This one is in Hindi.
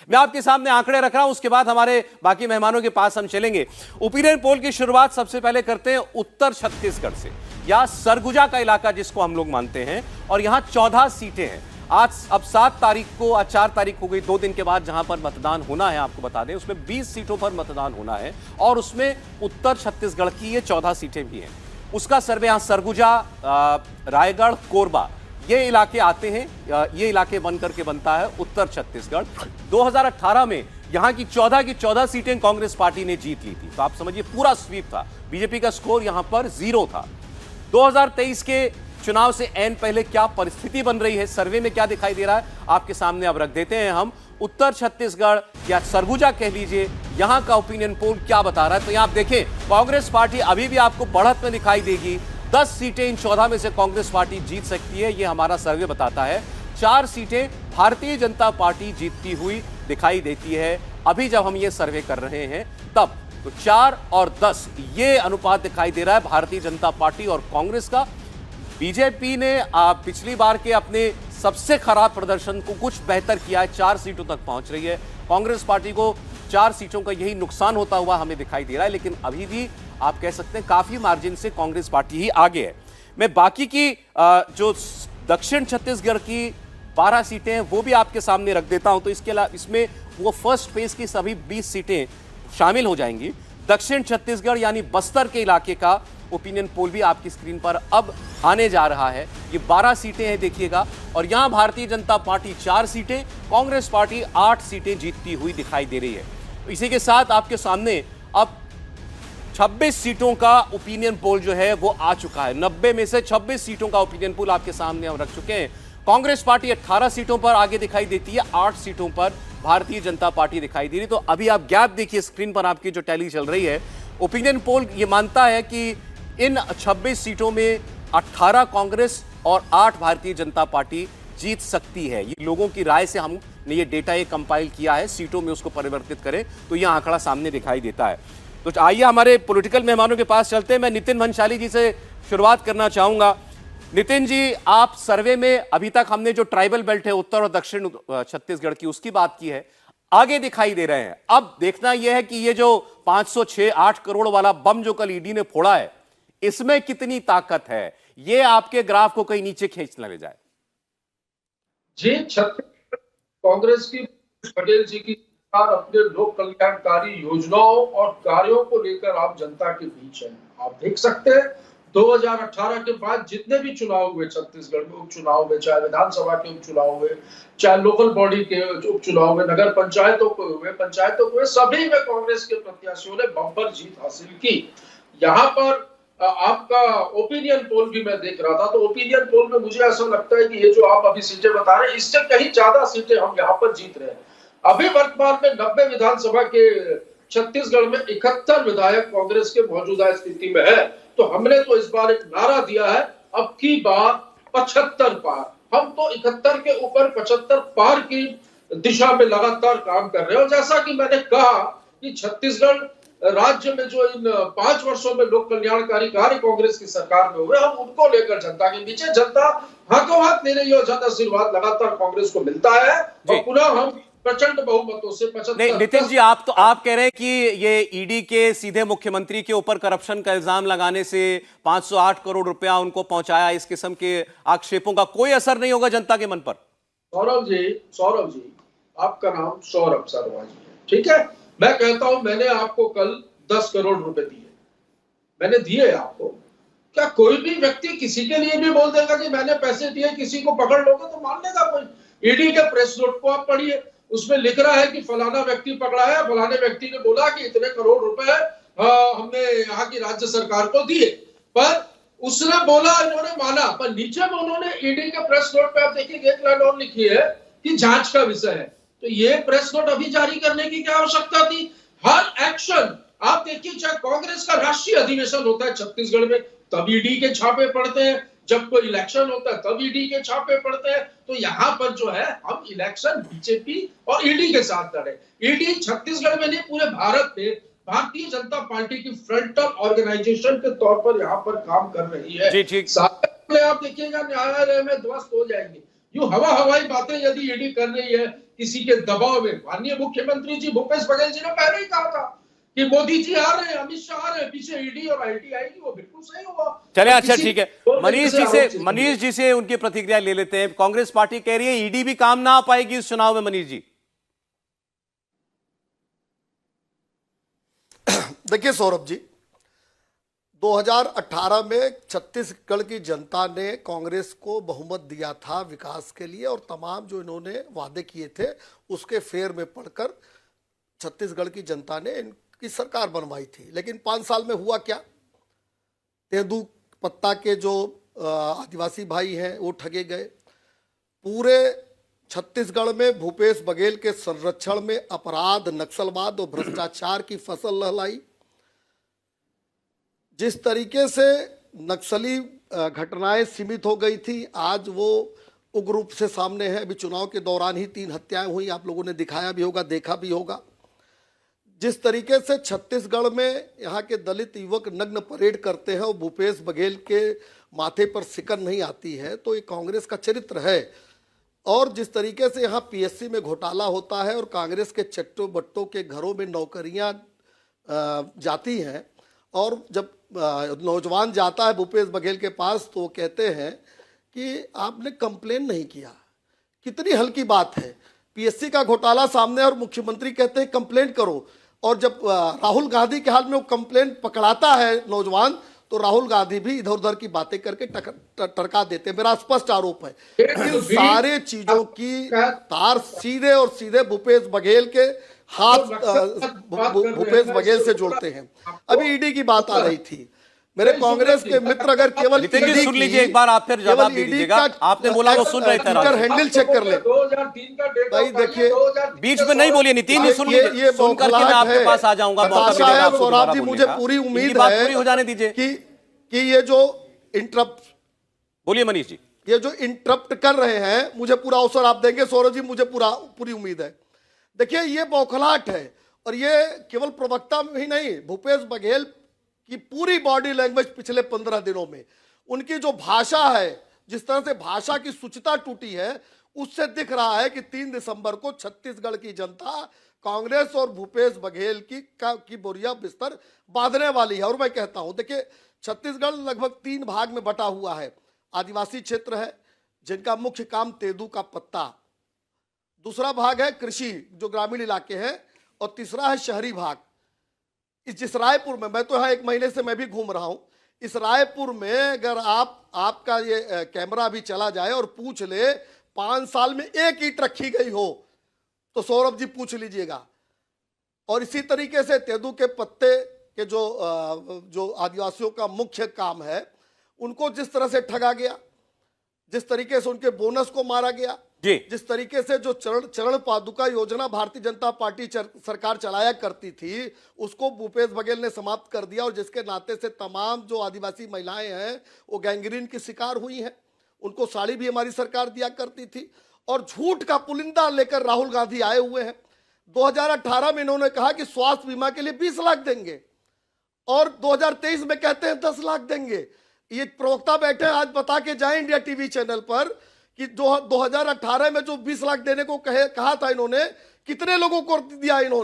मैं आपके सामने आंकड़े रख रहा हूं, उसके बाद हमारे बाकी मेहमानों के पास हम चलेंगे। ओपिनियन पोल की शुरुआत सबसे पहले करते हैं उत्तर छत्तीसगढ़ से, या सरगुजा का इलाका जिसको हम लोग मानते हैं, और यहां 14 सीटें हैं। आज अब 7 तारीख को, आज 4 तारीख हो गई, 2 दिन के बाद जहां पर मतदान होना है, आपको बता दें उसमें 20 सीटों पर मतदान होना है, और उसमें उत्तर छत्तीसगढ़ की ये 14 सीटें भी हैं। उसका सर्वे यहां सरगुजा, रायगढ़, कोरबा ये इलाके आते हैं, ये इलाके बनकर के बनता है उत्तर छत्तीसगढ़। 2018 में यहां की 14 सीटें कांग्रेस पार्टी ने जीत ली थी, तो आप समझिए पूरा स्वीप था, बीजेपी का स्कोर यहां पर 0 था। 2023 के चुनाव से ऐन पहले क्या परिस्थिति बन रही है, सर्वे में क्या दिखाई दे रहा है, आपके सामने अब रख देते हैं हम। उत्तर छत्तीसगढ़ या सरगुजा कह लीजिए, यहां का ओपिनियन पोल क्या बता रहा है। तो यहां आप देखें, कांग्रेस पार्टी अभी भी आपको बढ़त में दिखाई देगी। 10 सीटें इन 14 में से कांग्रेस पार्टी जीत सकती है, यह हमारा सर्वे बताता है। 4 सीटें भारतीय जनता पार्टी जीतती हुई दिखाई देती है अभी जब हम ये सर्वे कर रहे हैं तब। तो 4 और 10 ये अनुपात दिखाई दे रहा है भारतीय जनता पार्टी और कांग्रेस का। बीजेपी ने पिछली बार के अपने सबसे खराब प्रदर्शन को कुछ बेहतर किया है, 4 सीटों तक पहुंच रही है। कांग्रेस पार्टी को 4 सीटों का यही नुकसान होता हुआ हमें दिखाई दे रहा है, लेकिन अभी भी आप कह सकते हैं काफी मार्जिन से कांग्रेस पार्टी ही आगे है। मैं बाकी की जो दक्षिण छत्तीसगढ़ की 12 सीटें हैं वो भी आपके सामने रख देता हूं। तो इसके अलावा इसमें वो फर्स्ट फेज की सभी 20 सीटें शामिल हो जाएंगी। दक्षिण छत्तीसगढ़ यानी बस्तर के इलाके का ओपिनियन पोल भी आपकी स्क्रीन पर अब आने जा रहा है। ये 12 सीटें हैं देखिएगा, और यहां भारतीय जनता पार्टी 4 सीटें, कांग्रेस पार्टी 8 सीटें जीतती हुई दिखाई दे रही है। तो इसी के साथ आपके सामने अब 26 सीटों का ओपिनियन पोल जो है वो आ चुका है। 90 में से 26 सीटों का ओपिनियन पोल आपके सामने हम रख चुके हैं। कांग्रेस पार्टी 18 सीटों पर आगे दिखाई देती है, 8 सीटों पर भारतीय जनता पार्टी दिखाई दे रही। तो अभी आप गैप देखिए स्क्रीन पर, आपकी जो टैली चल रही है। ओपिनियन पोल ये मानता है कि इन 26 सीटों में 18 कांग्रेस और 8 भारतीय जनता पार्टी जीत सकती है। ये लोगों की राय से हमने ये डेटा ये कंपाइल किया है, सीटों में उसको परिवर्तित करें तो यह आंकड़ा सामने दिखाई देता है। तो आइए हमारे पॉलिटिकल मेहमानों के पास चलते हैं। मैं नितिन भंसाली जी से शुरुआत करना चाहूंगा। नितिन जी, आप सर्वे में अभी तक हमने जो ट्राइबल बेल्ट है उत्तर और दक्षिण छत्तीसगढ़ की, उसकी बात की है, आगे दिखाई दे रहे हैं। अब देखना यह है कि ये जो 506-8 करोड़ वाला बम जो कल ईडी ने फोड़ा है, इसमें कितनी ताकत है, ये आपके ग्राफ को कहीं नीचे खींच न ले जाए। जी, छत्तीसगढ़ कांग्रेस की पटेल जी की सरकार अपने लोक कल्याणकारी योजनाओं और कार्यों को लेकर आप जनता के बीच है। आप देख सकते हैं 2018 के बाद जितने भी चुनाव हुए छत्तीसगढ़ में, उपचुनाव में, चाहे विधानसभा के उपचुनाव हुए, चाहे लोकल बॉडी के उपचुनाव में, नगर पंचायतों को हुए, सभी में कांग्रेस के प्रत्याशियों ने बम्पर जीत हासिल की। यहाँ पर आपका ओपिनियन पोल भी मैं देख रहा था, तो ओपिनियन पोल में मुझे ऐसा लगता है कि ये जो आप अभी सीटें बता रहे हैं, इससे कहीं ज्यादा सीटें हम यहाँ पर जीत रहे हैं। अभी वर्तमान में 90 विधानसभा के छत्तीसगढ़ में 71 विधायक कांग्रेस के मौजूदा स्थिति में है। तो हमने तो इस बार एक नारा दिया है, अब की बार 75 पार। हम तो 71 के ऊपर 75 पार की दिशा में लगातार काम कर रहे हैं। और जैसा कि मैंने कहा कि छत्तीसगढ़ राज्य में जो इन 5 वर्षों में लोक कल्याणकारी कार्य कांग्रेस की सरकार में हुए, हम उनको लेकर जनता के पीछे, जनता हाथों हाथ ले रही है और जन आशीर्वाद लगातार कांग्रेस को मिलता है और पुनः हम प्रचंड बहुमतों से 75। नहीं नितिन जी, आप कह रहे हैं कि ये ईडी के सीधे मुख्यमंत्री के ऊपर करप्शन का इल्जाम लगाने से 508 करोड़ रुपया उनको पहुंचाया, इस किस्म के आक्षेपों का कोई असर नहीं होगा जनता के मन पर। सौरभ जी, आपका नाम सौरभ शर्मा जी है, ठीक है। मैं कहता हूं मैंने आपको कल 10 करोड़ रुपए दिए, मैंने दिए आपको। क्या कोई भी व्यक्ति किसी के लिए भी बोल देगा कि मैंने पैसे दिए, किसी को पकड़ लोगे तो मान लेगा कोई? ईडी के प्रेस नोट को आप पढ़िए, उसमें लिख रहा है कि फलाना व्यक्ति पकड़ा है, फलाने व्यक्ति ने बोला कि इतने करोड़ रुपए हमने यहाँ की राज्य सरकार को दिए। पर उसने बोला, इन्होंने माना, पर नीचे में उन्होंने ईडी के प्रेस नोट पे आप देखिए एक लाइन और लिखी है कि जांच का विषय है। तो ये प्रेस नोट अभी जारी करने की क्या आवश्यकता थी? हर एक्शन आप देखिए, चाहे कांग्रेस का राष्ट्रीय अधिवेशन होता है छत्तीसगढ़ में तब ईडी के छापे पड़ते हैं, जब कोई इलेक्शन होता है तब ईडी के छापे पड़ते हैं। तो यहाँ पर जो है हम इलेक्शन बीजेपी और ईडी के साथ लड़े। ईडी छत्तीसगढ़ में नहीं, पूरे भारत में भारतीय जनता पार्टी की फ्रंटल ऑर्गेनाइजेशन के तौर पर यहाँ पर काम कर रही है। सारे आप देखिएगा न्यायालय में ध्वस्त हो जाएंगे। यूं हवाई बातें यदि ईडी कर रही है किसी के दबाव में। माननीय मुख्यमंत्री जी भूपेश बघेल जी ने पहले ही कहा था कि मोदी जी आ रहे हैं, अमित शाह आ रहे हैं, पीछे ईडी और आईटी आएगी, वो बिल्कुल सही हुआ। चले, तो अच्छा किसी ठीक है, को मनीष जी से उनकी प्रतिक्रिया ले लेते हैं। कांग्रेस पार्टी कह रही है ईडी भी काम ना आ पाएगी इस चुनाव में। मनीष जी, देखिए सौरभ जी, 2018 में छत्तीसगढ़ की जनता ने कांग्रेस को बहुमत दिया था विकास के लिए, और तमाम जो इन्होंने वादे किए थे उसके फेर में पड़कर छत्तीसगढ़ की जनता ने इनकी सरकार बनवाई थी। लेकिन 5 साल में हुआ क्या? तेंदू पत्ता के जो आदिवासी भाई हैं वो ठगे गए। पूरे छत्तीसगढ़ में भूपेश बघेल के संरक्षण में अपराध, नक्सलवाद और भ्रष्टाचार की फसल लहलाई। जिस तरीके से नक्सली घटनाएं सीमित हो गई थी, आज वो उग्र रूप से सामने है। अभी चुनाव के दौरान ही 3 हत्याएं हुई, आप लोगों ने दिखाया भी होगा, देखा भी होगा। जिस तरीके से छत्तीसगढ़ में यहाँ के दलित युवक नग्न परेड करते हैं और भूपेश बघेल के माथे पर सिकन नहीं आती है, तो ये कांग्रेस का चरित्र है। और जिस तरीके से यहाँ पीएससी में घोटाला होता है और कांग्रेस के चट्टो बट्टों के घरों में नौकरियाँ जाती हैं, और जब नौजवान जाता है भूपेश बघेल के पास तो वो कहते हैं कि आपने कंप्लेन नहीं किया। कितनी हल्की बात है, पीएससी का घोटाला सामने और मुख्यमंत्री कहते हैं कंप्लेंट करो। और जब राहुल गांधी के हाल में वो कंप्लेंट पकड़ाता है नौजवान, तो राहुल गांधी भी इधर उधर की बातें करके टरका देते हैं। मेरा स्पष्ट आरोप है इन सारे चीजों की तार सीधे और सीधे भूपेश बघेल के हाथ, भूपेश बघेल से जोड़ते हैं। अभी ईडी की बात आ रही थी, मेरे कांग्रेस के मित्र अगर केवल नितिन जी सुन लीजिए एक बार, आप फिर जवाब दे दीजिएगा। आपने बोला वो सुन रहे थे, हैंडल चेक कर ले 2003 का डेटा भाई। देखिए बीच में नहीं बोलिए नितिन जी, सुन लीजिए, ये सुन करके मैं आपके पास आ जाऊंगा। सौरभ जी, मुझे पूरी उम्मीद है पूरी हो जाने दीजिए कि ये जो इंटरप्ट, बोलिए मनीष जी, ये जो इंटरप्ट कर रहे हैं, मुझे पूरा अवसर आप देंगे सौरभ जी, मुझे पूरी उम्मीद है। देखिए ये बौखलाहट है, और ये केवल प्रवक्ता में ही नहीं, भूपेश बघेल की पूरी बॉडी लैंग्वेज पिछले 15 दिनों में, उनकी जो भाषा है, जिस तरह से भाषा की शुचिता टूटी है, उससे दिख रहा है कि 3 दिसंबर को छत्तीसगढ़ की जनता कांग्रेस और भूपेश बघेल की बोरिया बिस्तर बांधने वाली है। और मैं कहता हूं, देखिए छत्तीसगढ़ लगभग 3 भाग में बटा हुआ है। आदिवासी क्षेत्र है जिनका मुख्य काम तेंदू का पत्ता, दूसरा भाग है कृषि जो ग्रामीण इलाके हैं, और तीसरा है शहरी भाग। जिस रायपुर में, मैं तो यहाँ 1 महीने से मैं भी घूम रहा हूँ, इस रायपुर में अगर आपका ये कैमरा भी चला जाए और पूछ ले 5 साल में 1 ईंट रखी गई हो, तो सौरभ जी पूछ लीजिएगा। और इसी तरीके से तेंदू के पत्ते के जो आदिवासियों का मुख्य काम है, उनको जिस तरह से ठगा गया, जिस तरीके से उनके बोनस को मारा गया, जिस तरीके से जो चरण पादुका योजना भारतीय जनता पार्टी सरकार चलाया करती थी, उसको भूपेश बघेल ने समाप्त कर दिया। और जिसके नाते से तमाम जो आदिवासी महिलाएं हैं वो गैंग्रीन की शिकार हुई हैं। उनको साड़ी भी हमारी सरकार दिया करती थी। और झूठ का पुलिंदा लेकर राहुल गांधी आए हुए हैं। 2018 में इन्होंने कहा कि स्वास्थ्य बीमा के लिए 20 लाख देंगे, और 2023 में कहते हैं 10 लाख देंगे। ये प्रवक्ता बैठे आज बता के जाएं इंडिया टीवी चैनल पर कि 2018 में जो 20 लाख देने को कहा था इन्होंने, कितने लोगों को दिया इन्होंने।